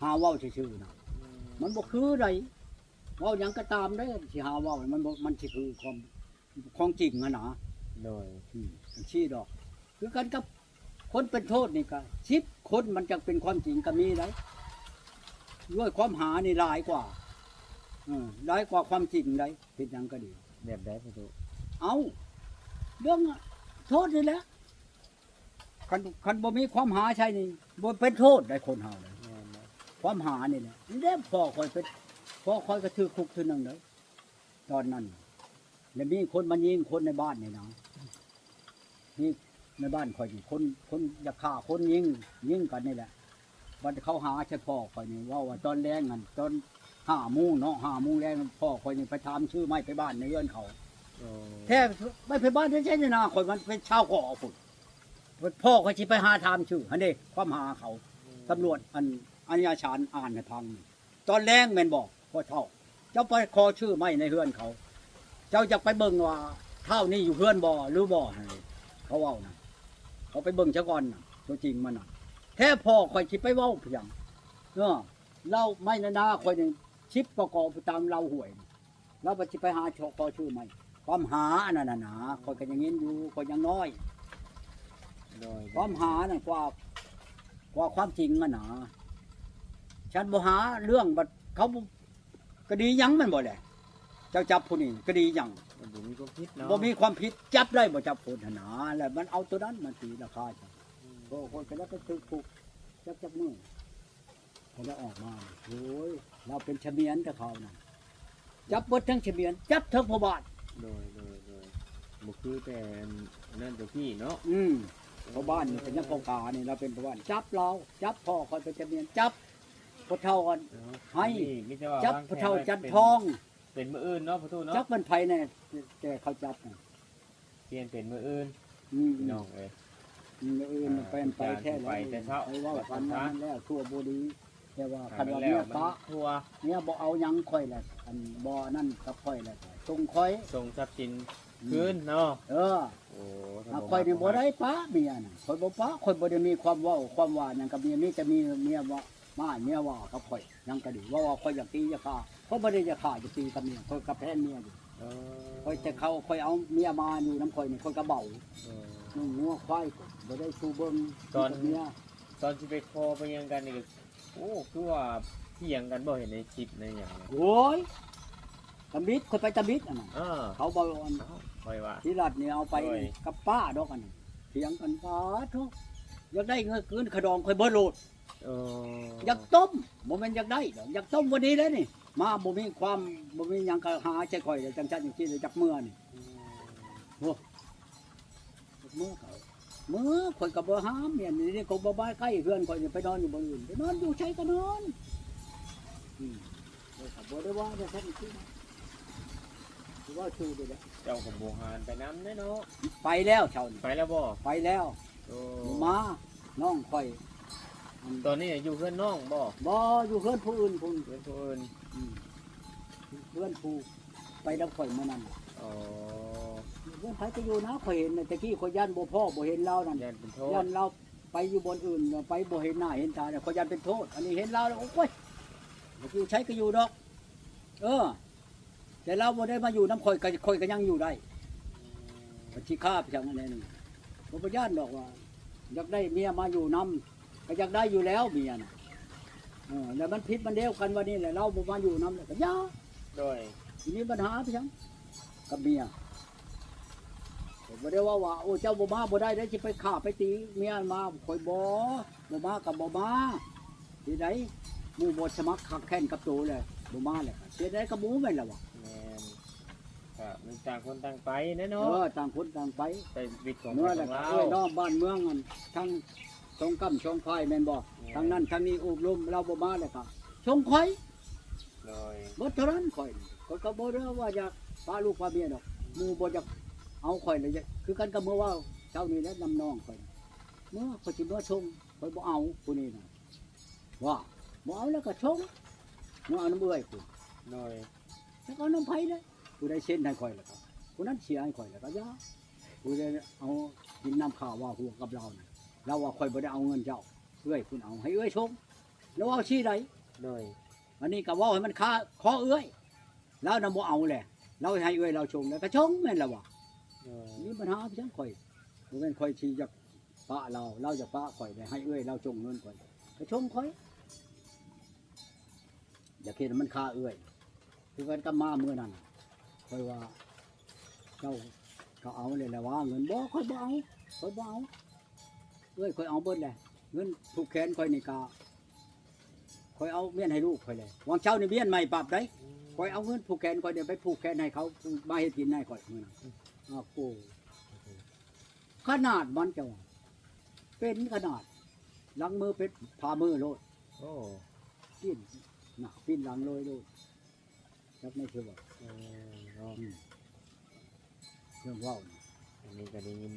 Speaker 1: หาเว้าซื่อๆน่ะมันบ่คือใดเว้าหยังก็ตามได้สิหาเว้ามันบ่มันสิคือความของจริงอะนะ
Speaker 2: ด้วย
Speaker 1: ชี้ดอก คือกันกับคนเป็นโทษนี่ก็10คนมันจังเป็นความจริงก็มีได้ด้วยความหานี่หลายกว่าหลายกว่าความจริงได้เฮ็ดหยังก็ดี
Speaker 2: แบบได้ประตู
Speaker 1: เอาเรื่องโทษนี่แหละคันบ่มีความหาใช่นี่บ่เป็นโทษได้คนเฮาเลย
Speaker 2: แม่นบ่
Speaker 1: ความหานี่แหละนี่แหละพ่อคอยเป็นพ่อคอยก็ถือคุกถือนึงเลยตอนนั้นแล้วมีคนมายิงคนในบ้านนี่นะนี่ในบ้านคอยนี่คนอยากฆ่าคนยิงกันนี่แหละบัดเขาหาเฉพาะคอยนี่ว่าตอนแรงนั่นตอน5 โมงเนาะ5 โมงแรงพ่อคอยนี่ไปถามชื่อไม่ไปบ้านในเรือนเขา
Speaker 2: โอ้
Speaker 1: แท้ไม่ไปบ้านใช่ๆนะข่อยมันเป็นชาวเกาะพุ่นพ่อเขาสิไปหาถามชื่ออันนี้ความหาเขาตำรวจอันญาชานอ่านให้ฟังตอนแรงแม่นบอกพ่อเฒ่า เจ้าไปขอชื่อไม่ในเฮือนเขา เจ้าจะไปเบิ่งว่าเท่านี้อยู่เฮือนบ่หรือบ่นั่นเลยเขาเว้านะเขาไปเบิ่งซะก่อนน่ะตัวจริงมันน่ะแท้พ่อข่อยสิไปเว้าเพียงเล่าไม่นาข่อยนี่ชิปประกอบตามเราห่วยเราบ่สิไปหาขอชื่อไม่ ความหาอันนั้นน่ะนะคอยก็ยังเห็นอยู่คอยยังน้อย
Speaker 2: โดย
Speaker 1: ความหานั่นกว่าความจริงอ่ะนะฉันบ่หาเรื่องบัดเขาบ่คดีหยังมันบ่แหละเจ้าจับผู้นี้คดีหยัง
Speaker 2: มันบ่มีความผิดเนาะ
Speaker 1: บ่มีความผิดจับได้บ่จับคนหนาแล้วมันเอาตัวนั้นมันตีราคาจ้ะโอ้คนก็แล้วก็ตึกผูกจับมือเขาแล้วออกมาโอ้ยเราเป็นเฉมียนกับเขานะจับเบิดทั้งเฉมียนจับทั้งพบาท
Speaker 2: โดยบ่คือแต่นั่นแต่พี่เนาะ
Speaker 1: พบ้านนี่เป็นยังพกานี่เราเป็นพบ้านจับเราจับพ่อคอยเป็นเฉมียนจับพ่อเฒ่ากัน ให้
Speaker 2: มีแต่ว่า
Speaker 1: จับ
Speaker 2: วางแผ
Speaker 1: พ่อเฒ่าจัน
Speaker 2: เป็น
Speaker 1: ทอง
Speaker 2: เป็นมื้ออื่นเนาะพ่อตู้เนาะ
Speaker 1: จับมันไผเนี่ยแต่เขาจับน่ะ
Speaker 2: เปลี่ยนเป็นมื้ออื่น
Speaker 1: อืม
Speaker 2: พี่น้องเอ้ย
Speaker 1: อื่นเป็นไปแท้แล้ว
Speaker 2: ไปแต่เช้า
Speaker 1: ไปว่ากันนั้นแล้วทั่วบุรีแต่ว่าคันว่า
Speaker 2: แล้
Speaker 1: เมี
Speaker 2: วย
Speaker 1: ปะ
Speaker 2: ทั่ว
Speaker 1: เนี่ยบ่เอาหยังค่อยแหละอันบ่นั่นกับค่อยแหละตรงค่อย
Speaker 2: ส่งทรัพย์สินคืนเนาะ
Speaker 1: เออ
Speaker 2: โอ้
Speaker 1: ถ้าค่อยนี่บ่ได้ปะเมียน่ะค่อยบ่ปะค่อยบ่ได้มีความเว้าความว่าหยังกับเมียมีจะมีเมียว่ามาเมียว่ากับค่อยหยังก็ดีว่าค่อยอยากตีอยากฆ่าค่อยบ่ได้อยากฆ่าอยากตีกับเมียค่อยกับแพ้เมียอยู่
Speaker 2: เออ
Speaker 1: ค่อยแต่เขาค่อยเอาเมียมาอยู่นํค่อยนี่ค่อยก็เบา
Speaker 2: เออ
Speaker 1: นุ่งงัวควายก็บ่ได้สู้เบิ่ง
Speaker 2: ตอน
Speaker 1: กับเมีย
Speaker 2: ตอนที่ไปคอไปยังกันนี่ก็โอ้คือว่าเถียงกันบ่เห็นในคลิปในอย่างนี้
Speaker 1: โอ้ยตำบิดค่อยไปตำบิดอันนั้น
Speaker 2: เออ
Speaker 1: เขาบ่อัน
Speaker 2: คอยว่า
Speaker 1: ที่รัดนี่เอาไป
Speaker 2: โอ้ย
Speaker 1: กับป้าดอกอันนี้เถียงกันป้าทุกอยากได้เงินคืนขดองค่อยเบิดโลด
Speaker 2: เออ
Speaker 1: อยากต้มบ่แม่นอยากได้ดอกอยากต้มวันนี้เลยนี่มาบ่มีความบ่มีหยังก็หาใจข่อยเลยจังซั่นจังซี่เลยจักเมื่อนี่โอ้จักเมื่อเขาเมื่อข่อยก็บ่หามเมียนนี่ก็บ่บ้านใกล้เพื่อนข่อยนี่ไปนอนอยู่บ่อื่นไปนอนอยู่ใช้ก็นอนข่อยก็บ่ได้ว่าได้ซั่นซี่นะว่าชูได้แล้ว
Speaker 2: เจ้ากับโบหานไปน้ำแน่เนาะ
Speaker 1: ไปแล้วชาวนี่
Speaker 2: ไปแล้วบ่
Speaker 1: ไปแล้ว
Speaker 2: โอ้
Speaker 1: มาน้องข่อย
Speaker 2: ตอนนี้อยู่เพื่อนน้องบ่
Speaker 1: บ่อยู่เพื่อนผู้อื่นพุ่น
Speaker 2: เพื่อนผู้อื่น
Speaker 1: เพื่อนผู้ไปดับข่อยมื้อนั้น
Speaker 2: อ๋อ
Speaker 1: เพื่อนไผก็อยู่นะข่อยเห็นน่ะตะกี้ข่อยยันบ่พ่อบ่เห็นเรานั่น
Speaker 2: ยันเป็นโท
Speaker 1: ยั
Speaker 2: ษ
Speaker 1: นเราไปอยู่บนอื่นไปบ่เห็นหน้าเห็นตาเนี่ยข่อยยันเป็นโทษ อันนี้เห็นเราแล้วโอ้ยบ่อยู่ใช้ก็อยู่ดอก เออ แต่เราบ่ได้มาอยู่น้ำข่อยก็ยังอยู่ได้ก็สิฆ่าไปจังอันนี้นี่บ่บ่ย่านดอกว่าอยากได้เมียมาอยู่นํก็อยากได้อยู่แล้วเมียน่ะแล้วมันผิดมันเดียวกันวันนี้แหละเราบ่มาอยู่นํแล้วก็อย่า
Speaker 2: โดย
Speaker 1: ทีนี้ปัญหาไปจังกับเมียผมบ่ได้ว่าโอ้เจ้าบ่มาบ่ได้ได้สิไปฆ่าไปตีเมียมาข่อยบ่มากับบ่มาที่ไหนหมู่บ่สมัครคักแค้นกับตัวเลยบ่มาเลยเสียได้กับหมู่แม่นล่ะวะ
Speaker 2: แม่นก็มันต่างคนต่างไปแน่
Speaker 1: เอ
Speaker 2: เนาะ
Speaker 1: อต่างคนต่างไป
Speaker 2: ไปวิตของ
Speaker 1: เมื่อ
Speaker 2: ข
Speaker 1: แล้ว
Speaker 2: อง
Speaker 1: ก็
Speaker 2: เรา
Speaker 1: เอ้ยน้องบ้านเมืองอันทั้งสงกำชงไฟแม่นบ่ทั้งนั้นทั้งนี้อุบลมเราบ่มาเลยครับชงข่อย
Speaker 2: โดย
Speaker 1: บ่เท่านั้นข่อยก็บ่ได้ว่าอยากพาลูกพาเมียดอกหมู่บ่อยากเอาข่อยเลยคือกันกับเมื่อว่าเช้านี้แล้วนำน้องข่อยเมื่อข่อยสิเมื่อชงข่อยบ่เอาผู้นี้น่ะว่าบ่เอาแล้วก็ชงเมื่อเอาน้ำเบื่อยผู้
Speaker 2: โดย
Speaker 1: แล้วก็เอาน้ำไผเลยผู้ใดเซ็นให้ข่อยแล้วก็ผู้นั้นเสียให้ข่อยแล้วก็อย่าผู้ใดเอากินน้ำข้าวว่าหัวกับเราน่ะเราว่าข่อยบ่ได้เอาเงินเจ้าเอ้ยคุณเอาให้เอ้ยชงแล้วเอาชี้ใด
Speaker 2: โดย
Speaker 1: อันนี้ก็เว่าให้มันคาคอเอ้ยแล้วนำบ่เอาแหละเราให้เอ้ยเราชงแล้วก็ชงแม่นแล้ววะ
Speaker 2: โดย
Speaker 1: นี่ปัญหาพี่จังข่อยบ่แม่นข่อยสิอยากปะเราจะปะข่อยได้ให้เอ้ยเราชงเงินข่อยก็ชงข่อยอย่าคิดว่ามันคาเอ้ยคือกันกับมามื้อนั้นข่อยว่าเจ้าก็เอาเลยแหละว่าเงินบ่ข่อยบ่เอาข่อยบ่เอาเอ้ยข่อยเอาเบิดแหละเงินผูกแขนข่อยนี่ก็ข่อยเอาเมียนให้ลูกข่อยเลยวางเช้านี่เมียนใหม่ปรับได้ คอยเอาเงินผูกแขนคอยเดี๋ยวไปผูกแขนให้เขามาเฮ็ดกินให้คอยมื้อนั้นอ้าวโอ้ขนาดมันจะว่าเป็นขนาดหลังมือเป็นพามือโลด
Speaker 2: โอ้
Speaker 1: ปิ้นหนักปิ้นหลังเลยโลดจักไม่คือว่า
Speaker 2: เนาะ
Speaker 1: เรื่องว่าวนี่
Speaker 2: อันนี้ก็ได้ยิน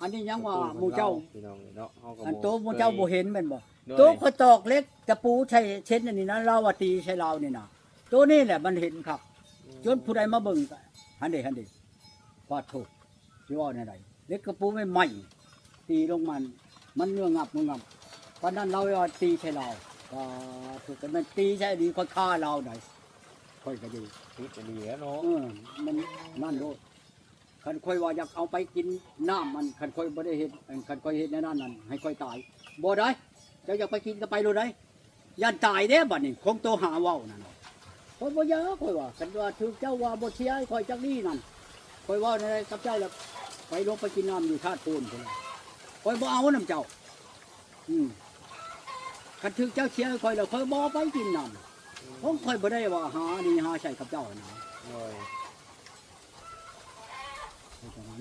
Speaker 1: อันนี้ยังว่าหมู่เจ้า
Speaker 2: พี่น้องเนาะเฮาก็
Speaker 1: อันโตหมู่เจ้าบ่เห็นแม่นบ่
Speaker 2: โดย
Speaker 1: โตเขาตอกเล็กตะปูใช้เช่นอันนี้นะเราว่าตีใช้เรานี่นะตัวนี้แหละมันเห็นครับ จนผู้ใดมาเบิ่งก็หันเดฟาดโถสิว่าแนวใดเล็กกระปูไม่ไหม้ตีลงมันเนื้องับตอนนั้นเราว่าตีใช่เราก็ถูกกันมันตีใช่ดีค่อยฆ่าเราได้ค่อยก็ดี
Speaker 2: คิดจะดีแล้วเนาะ
Speaker 1: มันนั่นโลด คันค่อยว่าอยากเอาไปกินน้ำมันคันค่อยบ่ได้เฮ็ดคันค่อยเฮ็ดในนั้นนั่นให้ค่อยตายบ่ได้เจ้าอยากไปกินก็ไปโลดได้ย่านตายเด้บัดนี้คงโตหาเว้านั่นค่อยบ่อยากค่อยว่าคันว่าถูกเจ้าว่าบ่เชียร์ให้ค่อยจักนี้นั่นค่อยเว้าในกับเจ้าแล้วไปลงไปกินน้ำอยู่ธาตุปูนพุ่นล่ะค่อยบ่เอาน้ำเจ้าคันถูกเจ้าเชียร์ให้ค่อยแล้วค่อยบ่ไปกินน้ำผมค่อยบ่ได้ว่าหานี่หาใช่กับเจ้านะ
Speaker 2: โอ้ย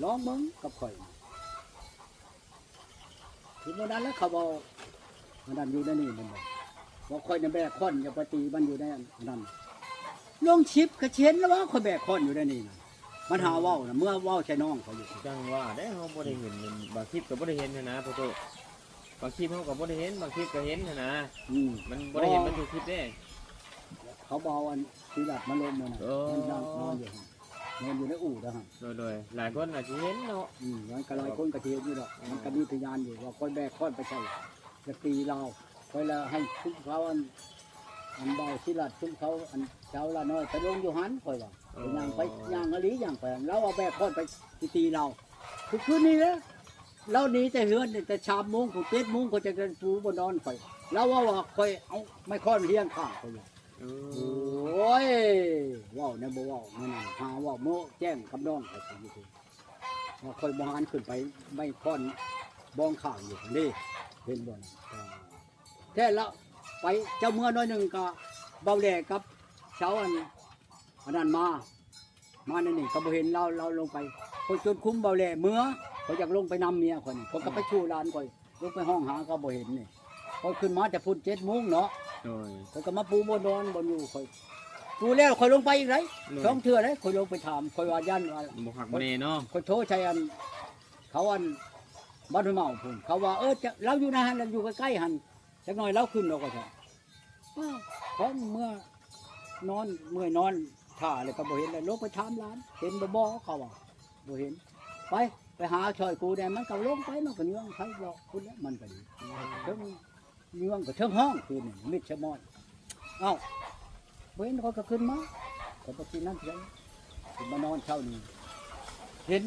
Speaker 1: ลองมึงกับข่อยถึงวันนั้นแล้วเขาบอกมันนั่นอยู่ในนี่มันบอกว่าข่อยในแบกค้อนอย่าไปตีมันอยู่ในนั่นลงชิปกระเชนแล้วว่าข่อยแบกค้อนอยู่ในนี่นะมันหาว่าวนะเมื่อว่าวใช่น้องเขาอยู่
Speaker 2: จังว่าได้เฮาบ่ได้เห็นมันบางคลิปก็บ่ได้เห็นนะพ่อโตบางคลิปเฮาก็บ่ได้เห็นบางคลิปก็เห็นนะมันบ่ได้เห็นมันทุกคลิปเด้
Speaker 1: เขาบอกอันสีหลัดมาลงมันมันนอนอยู่นอนอยู่ในอู่นะฮะ
Speaker 2: โดยหลายคนอาจจะเห็นเนาะ
Speaker 1: มันก็หลายคนก็เทียนอยู่ดอกมันก็มีพยานอยู่ว่าข่อยแบกค้อนไปใช่จะตีเราข่อยละให้ทุกเขาอันเบาสีหลัดทุกเขาอันเช้าละน้อยไปลงอยู่หันข่อยว่าย่างไปย่างอะไรย่างไปแล้วเอาแบกค้อนไปตีเราคือคืนนี้นะเราหนีแต่เฮือนแต่ชามมุ้งของ7 โมงก็จะกันปูบนนอนข่อยแล้วว่าข่อยเอาไม่ค้อนเฮียงข้างข่อยโอ้ยว้าวเนี่ยบ่ว้าวนั่นน่ะหาว่าโมแจ้งกับน้องข่อยอยู่ที่ว่าข่อยบ่หันขึ้นไปไม่ค้อนบ้องข้างอยู่นี่เห็นบ่แท้แล้วไปเจ้าเมื่อน้อยหนึงก็เบาแหลกับเช้าอันนั้นมานั่นนี่ก็บ่เห็นเราลงไปคนจนคุ้มเบาแหลเมื่อเขาอยากลงไปนำเมียคนนี่เขาก็ไปชูร้านก่อยลงไปห้องหาก็บ่เห็นนี่พอขึ้นมาจะพุ่น7 โมงเนาะ
Speaker 2: โดย
Speaker 1: เขาก็มาปูบนนอนบนอยู่คอยปูแล้วคอยลงไปอีกไรช่องเถื่อเลยคอยลงไปถามคอยว่ายันว่า
Speaker 2: บ่ฮักบ่แน่เนาะ
Speaker 1: คอยโทษชัยอันเขาอันบ้านห้วยเมาพุ่นเขาว่าจะเราอยู่นะฮันเราอยู่ใกล้ๆหันจักหน่อยเราขึ้นเราก็ใช่เพราะเมื่อนอนถ่าเลยก็บ่เห็นเลยลงไปถามร้านเห็นบ่เขาว่าบ่เห็นไปหาช่อยกูได้มันก็ลงไปมันก็เนื้องไผหรอกคุณแล้วมันก็ดีเทิงเนื้องก็เทิงห้องคือนี่มิดชะมอยเอ้าเว้นเขาก็ขึ้นมาก็ไปกินน้ำเพียงขึ้นมานอนเช้านี้เห็น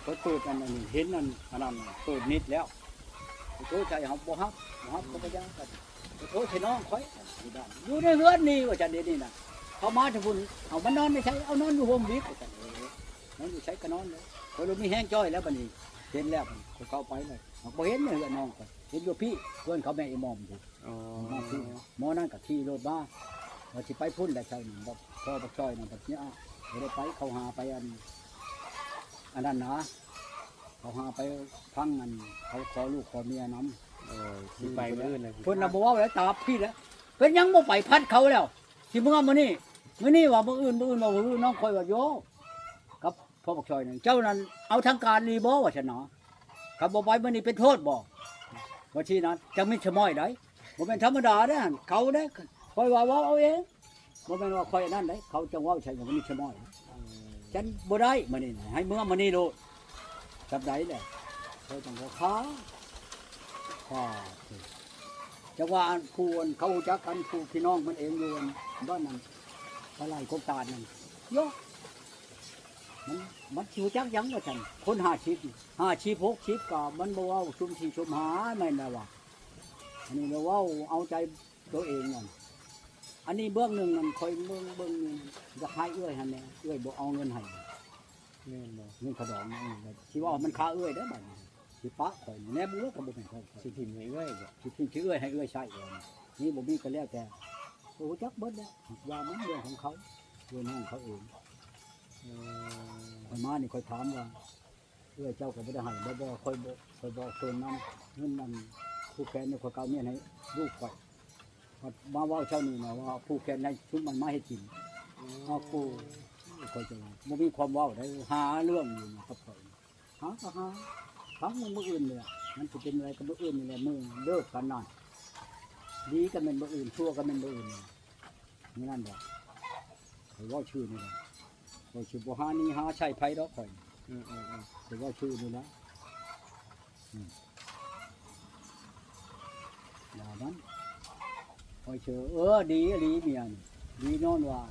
Speaker 1: เขาเปิดอันนี้เห็นอันนั้นเปิดนิดแล้วโอ้ใจเขาบ่ฮับก็บ่ยากกันโอ้ใช่น้องข่อยอยู่ในเฮือนนี่ว่าจังเดี๋ยวนี้น่ะเขามาถึงพุ่นเอามานอนไม่ใช่เอานอนอยู่โฮมวิทว่าจังนอนอยู่ใช้ก็นอนเลยเขาลงมีแห้งจ้อยแล้วบัดนี้เห็นแล้วเขาเข้าไปเลยบ่เห็นเลยน้องก็เห็นอยู่พี่เพื่อนเขาแม่อีหมอมอยู่
Speaker 2: อ๋อ
Speaker 1: หมอนั่นก็ขี่รถมาว่าสิไปพุ่นแหละใช่นี่บ่พอบักซอยนั่นบัดนี้บ่ได้ไปเขาหาไปอันนั้นนะเขาหาไปพังอันเขาขอลูกขอเมียนำ
Speaker 2: โอ้ยสิไปมื้ออื่นน่ะ
Speaker 1: เพิ่นน่ะบ่เว้าแล้วตาพี่แล้วเป็นหยังบ่ไปพัดเขาแล้วสิมื้อมื้อนี้ว่ามื้ออื่นว่ามื้ออื่นน้องคอยว่าโยกับพ่อบักซอยนั่นเจ้านั้นเอาทางการรีบ่ว่าซั่นเนาะครับบ่ไปมื้อนี้เป็นโทษบ่ว่าที่นั้นจังมีชะม้อยได้บ่แม่นธรรมดาเด้อเขาเด้อคอยว่าเว้าเอาเองบ่แม่นว่าคอยนั่นได้เขาจังเว้าใช่บ่มีชะม้อยฉันบ่ได้มื้อนี้ให้มื้อนี้โลดจับได้แหละเขาจังว่าค้าจังว่าผู้เขาจักกันผู้พี่น้องมันเองอยู่บ้านนั้นอะไรกบตานั่นโยมันชิวจักยังว่าฉันคน50 60ก็มันบ่เว้าชุมที่ชุมหาแม่นแล้วว่าอันนี้เราเว้าเอาใจตัวเองนั่นอันนี้เบื้องหนึ่งมันคอยเบื้องหนึ่งจะให้เอื้อยหั่นแน่เอื้อยบ่เอาเงินให้
Speaker 2: แม่นบ่
Speaker 1: เงินขดองนี่สิว่ามันค่าเอื้อยได้บัดนี้สิปะข่อยแน่บ่รู้ก็บ่แม่นข่อย
Speaker 2: สิถิ่มให้เอ้ยบ่
Speaker 1: สิทิ้งชื่อเอื้อยให้เอื้อยใช้เองนี่บ่มีก็แล้วแต่โอ้จักเบิดแล้วว่ามันเรื่องของเขาเรื่องน้องเขาเองข่อยมานี่ข่อยถามว่าเอื้อยเจ้าก็บ่ได้ให้บ่ค่อยบอกส่วนนั้นเงินนั้นผู้แค้นนี่ข่อยเก่าเมียให้ลูกข่อยมาเว้าเช้านี้นะว่าผู้แค้นให้ชุบมันมาให้กินเอากูข่อยจะบ่มีความเว้าได้หาเรื่องอยู่นะครับข่อยหาก็หาทั้งมื้ออื่นเลยมันสิเป็นอะไรกับมื้ออื่นนี่แหละมื้อเลิกกันนั่นดีก็แม่นมื้ออื่นชั่วก็แม่นมื้ออื่นนี่นั่นดอกข่อยเว้าชื่อนี่ล่ะข่อยสิบ่หานี่หาใช้ไผดอกข่อยข่อยเว้าชื่อนี่นะอย่านั้นข่อยเชื่อดีอีหลีเมียนี่ดีนอนว่า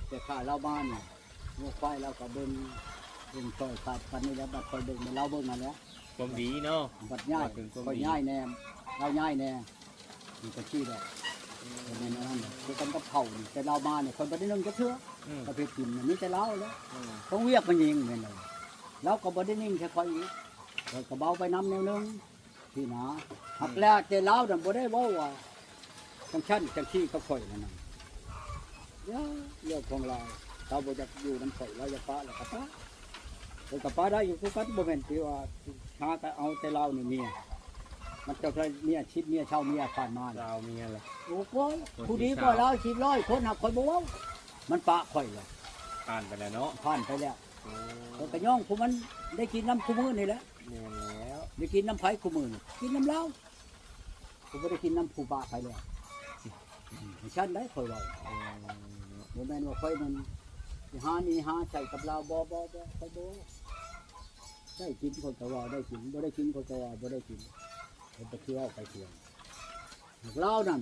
Speaker 1: แต่ข้าเล่าบ้านนี่ลูกไฟเราก็เบิ่ง เบิ่งซอยขาดกันนี่แล้วบัดคอยเบิ่งเราเบิ่งมาแล้ว
Speaker 2: ความดีเนาะ
Speaker 1: บัดย่าย
Speaker 2: ถึงความ
Speaker 1: คอย
Speaker 2: ดี
Speaker 1: ย่ายแน่เราย่ายแน่นี่ก็ชี้ได้เป็นนั่นคือกันกับเขานี่แต่เรามาเนี่ยคนบ่ได้นึงจะเชื่อ
Speaker 2: อืม
Speaker 1: ประเภทกินมันมีแต่เราแล้ว
Speaker 2: อืม
Speaker 1: ต้องเวียกมันยิงแม่นเลยเราก็บ่ได้นิ่งแค่คอยอีกเราก็เบาไปน้ำแนวนึงที่หนาหักแล้วแต่เราน่ะบ่ได้เว้าว่าจังชั้นจังชี้กับข่อยนั่นน่ะเรื่องของเราบ่อยากอยู่น้ำข่อยเราอยากป้าแล้วก็ป้าเราก็ป้าได้อยู่คือกันบ่แม่นที่ว่าหาก็เอาแต่เรานี่เมียมันจะได้เมียชิดเมียเช่าเมียผ่านมา
Speaker 2: เราเมียล่ะ
Speaker 1: โอ้โหผู้ดีก็เราชิดร้อยคนหักข่อยบ่เว้ามันปะข่อยแล้ว
Speaker 2: ผ่านไปแล้วเนาะ
Speaker 1: ผ่านไปแล้ว
Speaker 2: โอ้
Speaker 1: แล้วก็ย่องผู้มันได้กินน้ำคู่มือนี่แหละ
Speaker 2: แม่นแล้ว
Speaker 1: ได้กินน้ำไผ่คู่มือนี่กินน้ำเหล้าผมไม่ได้กินน้ำผู้บาไปแล้วฉันได้คอยเราบ่แม่นว่าคอยมันสิหานี่หาใส่กับเราบ่คอยบ่ได้กินคนก็ว่าได้กินบ่ได้กินคนก็ว่าบ่ได้กินผมไปเที่ยวไปเที่ยวเรานั่น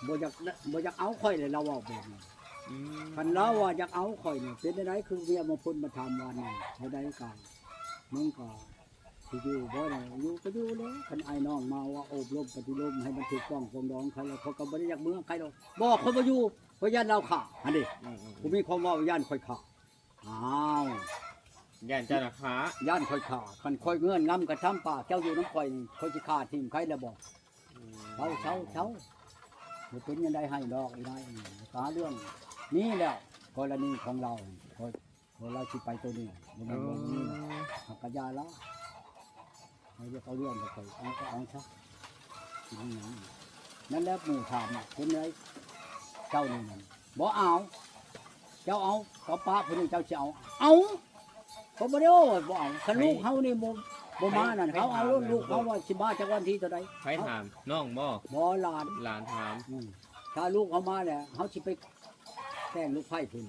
Speaker 1: บ่อยากเอาข่อยเลยเราเว้าแบบนี้
Speaker 2: อืม
Speaker 1: คันเราว่าอยากเอาข่อยนี่เป็นได้คือเวียมาพุ่นมาทำวันนี้ให้ได้กันมึงก็สิอยู่บ่ได้อยู่ก็อยู่แล้วคันไอ้น้องมาว่าอบรมปฏิรมให้มันถูกต้องปรองดองใครแล้วเขาก็บ่ได้อยากเมืองใครดอกบอกเขาบ่อยู่เพราะย่านเราฆ่าอันนี้
Speaker 2: อืม
Speaker 1: ผมมีความว่าย่านข่อยฆ่าอ้าว
Speaker 2: ย่านเจ้าหน้าขา
Speaker 1: ย่านข่อยฆ่าคันข่อยเงื่อนงำกระทำป่าเจ้าอยู่น้ำข่อยนี่ข่อยสิฆ่าทีมใครแล้วบอกเช้าบ่เป็นยังไดให้ดอกอีนายหาเรื่องนี้แล้วกรณีของเราเราสิไปตัวนี้บ่แม่นว่านี้นะหักกะยาละให้เรียกเอาเรื่องไปเอาก็เอาซะสิมีหยังนั่นแหละหมู่ถามเป็นไงเจ้านี่นั่นบ่เอาเจ้าเอาก็ป้าผู้นี้เจ้าสิเอาเขาบ่ได้โอ้บ่เอาคันลูกเฮานี่บ่มานั่นเขาเอาลูกเขาว่าสิมาจากวันที่เท่าใด
Speaker 2: ใครถามน้องบ่
Speaker 1: บ่หลาน
Speaker 2: หลานถาม
Speaker 1: ถ้าลูกเขามาแล้วเขาสิไปแต่งลูกไผ่พุ่น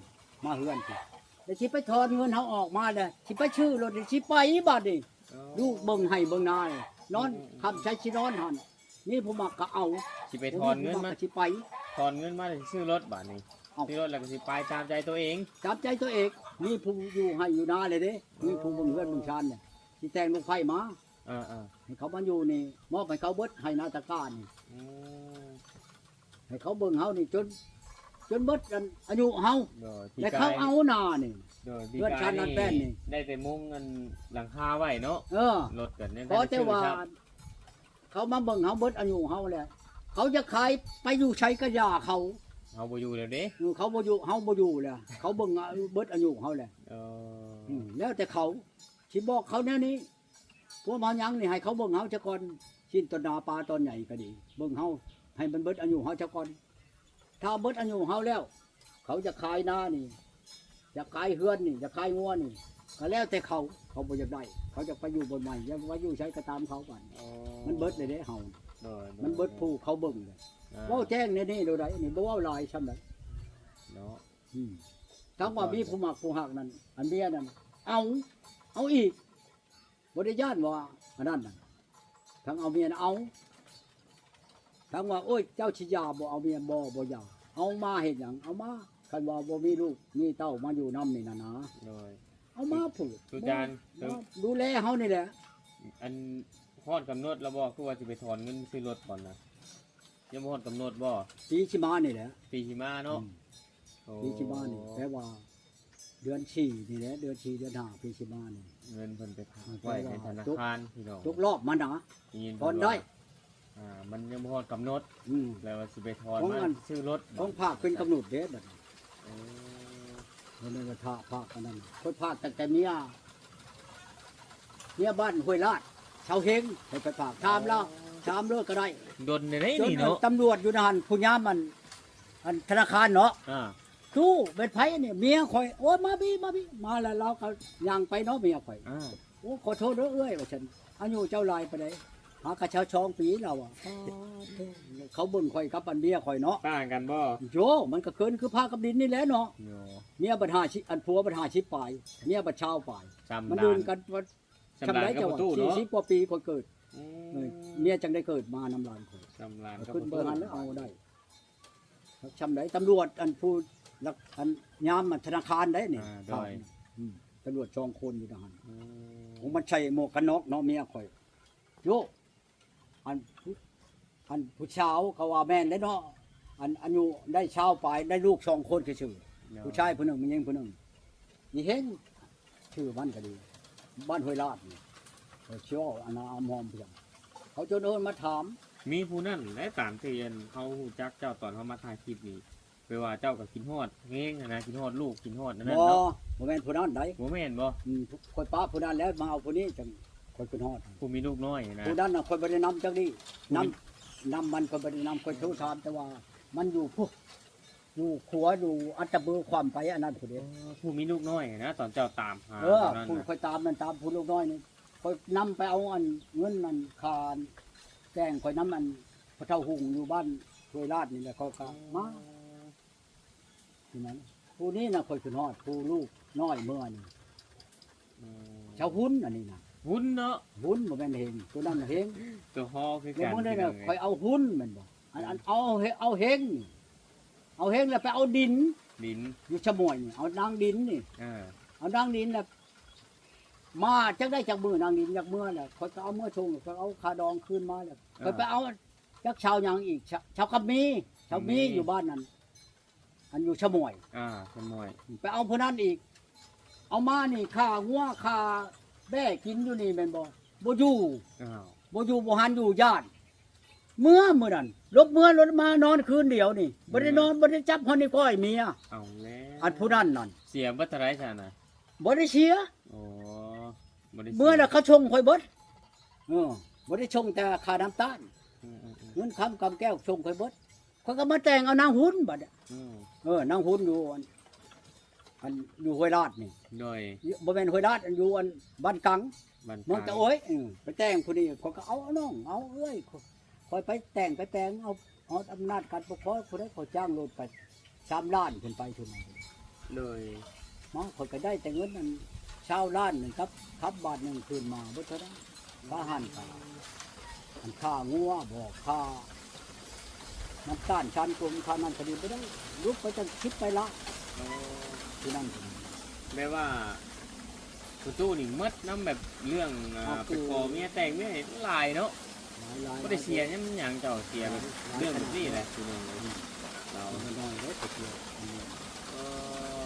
Speaker 1: มาเฮือนพุ่นแล้วสิไปถอนเงินเขาออกมาแล้วสิไปชื่อรถสิไปบัดนี่ลูกเบิ่งให้เบิ่งนายนอนคำใช้สินอนหั่นนี่ผมมักก็เอา
Speaker 2: สิไปถอนเงินมา
Speaker 1: สิไป
Speaker 2: ถอนเงินมาสิซื้อรถบาดนี้
Speaker 1: เอา
Speaker 2: ซื้อรถแล้วก็สิไปตามใจตัวเอง
Speaker 1: จับใจตัวเองนี่ผู้อยู่ให้อยู่นาเลยเด้นี่ผู้เบิ่งเฮือนเบิ่งชานเนี่ยสิแต่งลูกไผ่มา
Speaker 2: เออ
Speaker 1: ให้เขามาอยู่นี่มอบให้เขาเบิดให้นาตะการนี่
Speaker 2: ๆอืม
Speaker 1: ให้เขาเบิ่งเฮานี่จนเบิดกันอายุเฮา
Speaker 2: โดย
Speaker 1: แต่เขาเอานานี่
Speaker 2: โดย
Speaker 1: เพื่อนชาตินั้นแป้นนี่
Speaker 2: ได้แต่มุงเงินหลังคาไว้เนาะ
Speaker 1: เออ
Speaker 2: รถกันเนี่ย
Speaker 1: เพราะแต่ว่าเขามาเบิ่งเฮาเบิดอายุเฮาแล้วเขาจะขายไปอยู่ใช้กระยาเขา
Speaker 2: เอาบ่อยู่แล้วเด้
Speaker 1: เขาบ่อยู่เฮาบ่อยู่แล้วเขาเบิ่งเบิดอายุเฮาแล้ว
Speaker 2: เออ
Speaker 1: แล้วแต่เขาสิบอกเขาแนวนี้พวกมายังนี่ให้เขาเบิ่งเฮาซะก่อนชิ้นต้นนาปลาตอนใหญ่ก็ดีเบิ่งเฮาให้มันเบิดอายุเฮาซะก่อนถ้าเบิดอายุเฮาแล้ว เขาจะขายนานี่จะขายเฮือนนี่จะขายงัวนี่ก็แล้วแต่เขาบ่อยากได้เขาจะไปอยู่บนใหม่จะไปอยู่ใช้ก็ตามเขาบัด
Speaker 2: อ๋อ
Speaker 1: มันเบิดเลยเด้เฮา
Speaker 2: โดย
Speaker 1: มันเบิดผู้เขาเบิ่งเลย
Speaker 2: อ่า
Speaker 1: เว้าแจ้งในนี่ดูได้นี่บ่เว้าลายช่ำได
Speaker 2: เนาะ
Speaker 1: ทั้งว่ามีผู้มักผู้หักนั่นอันเมียนั่นเอาอีกบ่ได้ย่านว่าอันนั้นน่ะทั้งเอาเมียน่ะเอาทั้งว่าโอ้ยเจ้าชิยาบ่เอาเมียบ่ยาเอามาเฮ็ดหยังเอามาคันว่าบ่มีลูกมีเต้ามาอยู่นำนี่น่ะนะ
Speaker 2: โดย
Speaker 1: เอามาผูก
Speaker 2: ทุกอย่าง
Speaker 1: ดูแลเฮานี่แหละ
Speaker 2: อันฮอดกำหนดแล้วบ่คือว่าสิไปถอนเงินซื้อรถก่อนนะยังบ่ฮอดกำหนดบ่
Speaker 1: ปีชิมานี่แหละ
Speaker 2: ปีสิมาเนาะโอ้
Speaker 1: ปีชิมานี่แปลว่า เดือน4นี่แหละเดือน4เดือน5ปีชิมานี่
Speaker 2: เงินเพิ่นไปฝากไว้ในธนาคารพี่น้อง
Speaker 1: ทุกรอบมันนะ
Speaker 2: ยิน
Speaker 1: ถอนได้
Speaker 2: มันยังบ่ฮอดกำหนด
Speaker 1: อืม
Speaker 2: แล้วว่าสิไปถอน
Speaker 1: ของ
Speaker 2: มา
Speaker 1: อัน
Speaker 2: ซื้อรถ
Speaker 1: ต้องภาคเป็นกำหนดเด้บัดนี้
Speaker 2: โอ้
Speaker 1: มันเป็นกระทะภาคกันนั่นคนภาคแต่เมียบ้านห้วยลาดชาวเฮงให้ไปภาคชามแล้วชามเลิกก็ได้
Speaker 2: ดนในนี้
Speaker 1: จน
Speaker 2: นี่เนาะ
Speaker 1: ตำรวจอยู่นั่นผู้ยามอันธนาคารเนาะ
Speaker 2: อ่า
Speaker 1: สู้เป็นไผเนี่ยเมียข่อยโอ้ยมาพี่มาแล้วเราก็ย่างไปเนาะเมียข่อย
Speaker 2: อ่า
Speaker 1: โอ้ขอโทษเด้อเอ้ยว่าฉันอายุเจ้าลายไปได้หากระเช้าชองปีเราอ่ะเขาเบิ่งข่อยกับอันเมียข่อยเนาะ
Speaker 2: ต่างกันบ่
Speaker 1: โยมันก็เกินคือผ้ากับดินนี่แหละเนาะ
Speaker 2: โย
Speaker 1: เมียบัดหาชิอันผัวบัดหาชิปลายเมียบัดชาวปลาย
Speaker 2: จำ
Speaker 1: มัน
Speaker 2: ดา
Speaker 1: เดิ
Speaker 2: น
Speaker 1: นกันว่า
Speaker 2: จำ
Speaker 1: ทำ
Speaker 2: ดา
Speaker 1: ไร
Speaker 2: นกับ
Speaker 1: จะ
Speaker 2: ป
Speaker 1: ว่า
Speaker 2: ระตูเนาะ
Speaker 1: 40 กว่าปีคนเกิด
Speaker 2: อื
Speaker 1: เออ
Speaker 2: ม
Speaker 1: เมียจังได้เกิดมานำลานคน
Speaker 2: จำลานกับ
Speaker 1: ขึ้น
Speaker 2: ประ
Speaker 1: เบ
Speaker 2: ตู
Speaker 1: อร์นั้นแล้วเอาได้ชำไรตำรวจอันผู้อันยามธนาคารได้นี่
Speaker 2: อ่าโดย
Speaker 1: อืม ตำรวจ2คนอยู่ทหาร
Speaker 2: อืม
Speaker 1: ผมมันใช่หมวกกันน็อกเนาะเมียข่อยโยอันผู้ชาวเขาว่าแม่นได้เนาะอันอายุได้ชาวไปได้ลูก2คนคือชื่อผู้ชายผู้หนึงผู้หญิงผู้หนึงอีเห็นชื่อมันก็ดีบ้านห้วยลาดนี่เขาเชื่ออันนาอามอมเพียงเขาจนเอิ้นมาถาม
Speaker 2: มีผู้นั้นและตามที่เขาฮู้จักเจ้าตอนเขามาถ่ายคลิปนี้ไปว่าเจ้าก็กินฮอดเง้งนะกินฮอดลูกกินฮอดนั่น
Speaker 1: บ่
Speaker 2: เนาะ
Speaker 1: บ่แม่นผู้นั้นใด
Speaker 2: บ่แม่นบ่
Speaker 1: คนป้าผู้นั้นแล้วมาเอาผู้นี้จังคนเป็นฮอด
Speaker 2: ผู้มีลูกน้อยนะ
Speaker 1: ผู้นั้นน่ะคนบ่ได้นำจังนี้นำมันคนบ่ได้นำคนโทรถามแต่ว่ามันอยู่พวกอยู่ขัวอยู่อัตตะบือความไปอันนั้นผู้เดียว
Speaker 2: ผู้มีลูกน้อยนะตอนเจ้าตามหา นั่น
Speaker 1: ผู้
Speaker 2: น่ะ
Speaker 1: คอยตามนั่นตามผู้ลูกน้อยนี่คอยนำไปเอาอันเงินนั่นคานแกงคอยนำอันพระเท่าหุงอยู่บ้านห้วยลาดนี่แหละเขาก็มาที่นั้นผู้นี้น่ะคอยขึ้นฮอดผู้ลูกน้อยเมื่อนี่
Speaker 2: อืม
Speaker 1: ชาวหุ้นอันนี้น่ะ
Speaker 2: หุ้นเนาะ
Speaker 1: หุ้นบ่แม่นเฮงตัวนั้นน่ะเฮง
Speaker 2: ตัวฮอคือ
Speaker 1: แล้ว
Speaker 2: กัน
Speaker 1: มื้อนั้น
Speaker 2: พี่น้
Speaker 1: น่ะ
Speaker 2: อง
Speaker 1: คอยเอาหุ้นแม่นบ่อันเอาเฮงเอาเฮงแล้วไปเอาดิน
Speaker 2: ดิน
Speaker 1: อยู่ชะมวยนี่เอานางดินนี่
Speaker 2: อ่า
Speaker 1: เอานางดินแล้วมาจักได้จากมือนางดินจากเมื่อน่ะคอยก็เอาเมื่อชงก็เอาคาดองคืนมาแล้วคอยไปเอาจักชาวหยังอีกชาวคำมีชาวมีอยู่บ้านนั้นอันอยู่ชะมวย
Speaker 2: ขโมย
Speaker 1: ไปเอาพวกนั้นอีก เอามานี่ค่างัวค่าแบ่กินอยู่นี่แม่นบ่บ่อยู่
Speaker 2: อ้าว
Speaker 1: บ่อยู่บ่หันอยู่ญาติเมื่อนั้นลบเมื่อรถมานอนคืนเดียวนี่บ่ได้นอนบ่ได้จับฮอนนี่ก้อยเมีย
Speaker 2: เอาแล้ว
Speaker 1: อันผู้นั้นนั่น
Speaker 2: เสียบัตรไรชานะ
Speaker 1: บ่ได้เสีย
Speaker 2: โอ้บ่ได้สีย
Speaker 1: เมื่อน่ะเขาชงข่อยเบิดบ่ได้ชงแต่ค่าน้ำตาล
Speaker 2: อืม
Speaker 1: เงินคำกำแก้วชงข่อยเบิดข่อยก็มาแต่งเอานางหุ้นบัดเนี่ย
Speaker 2: อืม
Speaker 1: นางหุ้นอยู่อันอยู่ห้วยลาดนี่
Speaker 2: โดย
Speaker 1: บ่แม่นห้วยลาดอันอยู่อันบ้านกัง
Speaker 2: บัน
Speaker 1: เมืองตะโอ้ยไปแต่งผู้นี้ข่อยก็เอาน้องเอาเอ้ยข่อยไปแต่งเอาอำนาจการปกครองผู้ใดข่อยจ้างรถไป3ล้านขึ้นไปทุนนั้น
Speaker 2: โดย
Speaker 1: มาข่อยก็ได้แต่เงินนั้นชาวล้านหนึงครับบาทหนึงคืนมาบ่เท่านั้นค่าหันค่างัวบ่ค่าน้ำตาลชันกลมค่านั้นคดีบ่ได้ลุกไปจังคิดไปละที่นั่น
Speaker 2: แม่ว่าคุณตู้นี่มดน้ำแบบเรื่องไปขอเมียแต่งเมียให้หลายเนาะ
Speaker 1: หลายๆ
Speaker 2: บ่ได้เสียยังมันหยังเจ้าเสียแบบเรื่องแบบนี้แหละพี่น้องเอ้ยเรา
Speaker 1: เอาน้อยๆเด้อไปเที่ยวอันนี้
Speaker 2: เอ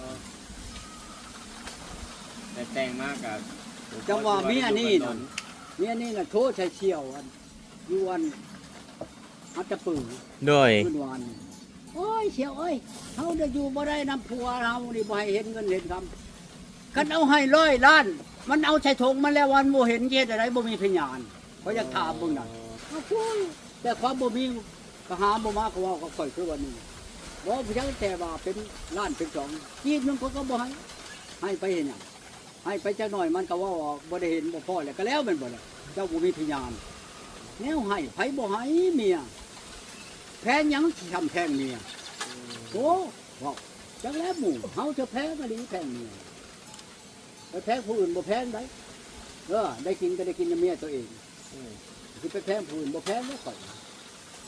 Speaker 2: อแต่แต่งมากกับ
Speaker 1: จังหวะเมียนี่น่ะเมียนี่น่ะโทรใช้เชี่ยวอันอยู่อันอัตตะปือ
Speaker 2: โดย
Speaker 1: ขึ้นวานโอ้ยเชี่ยวเอ้ยเฮาได้อยู่บ่ได้นำผัวเฮานี่บ่ให้เห็นเงินเห็นคำคันเอาให้100 ล้าน มันเอาใส่ถุงมันแล้ววันบ่เห็นเฮ็ดอะไรบ่มีพยานเขาอยากถามเบิ่งน่ะอ้าวโอ้ยแต่ความบ่มีก็หาบ่มาก็ว่าก็ค่อยคือวันนี้บ่เพียงแต่ว่าเป็นล้านเป็นสองจีบนึงเขาก็บ่ให้ไปเห็นหยังให้ไปจักหน่อยมันก็ว่าบ่ได้เห็นบ่พอแล้วก็แล้วแม่นบ่ล่ะเจ้าบ่มีพยานแนวให้ไผบ่ให้เมียแพงหยังสิทำแพงเมียโอ้ว้าวจักแล้วหมู่เฮาจะแพงก็ดีแพงเมียไปแพงผู้อื่นบ่แพงได้ได้กินก็ได้กินกับเมียตัวเอง
Speaker 2: อืม
Speaker 1: สิไปแพงผู้อื่นบ่แพงแล้วข่อย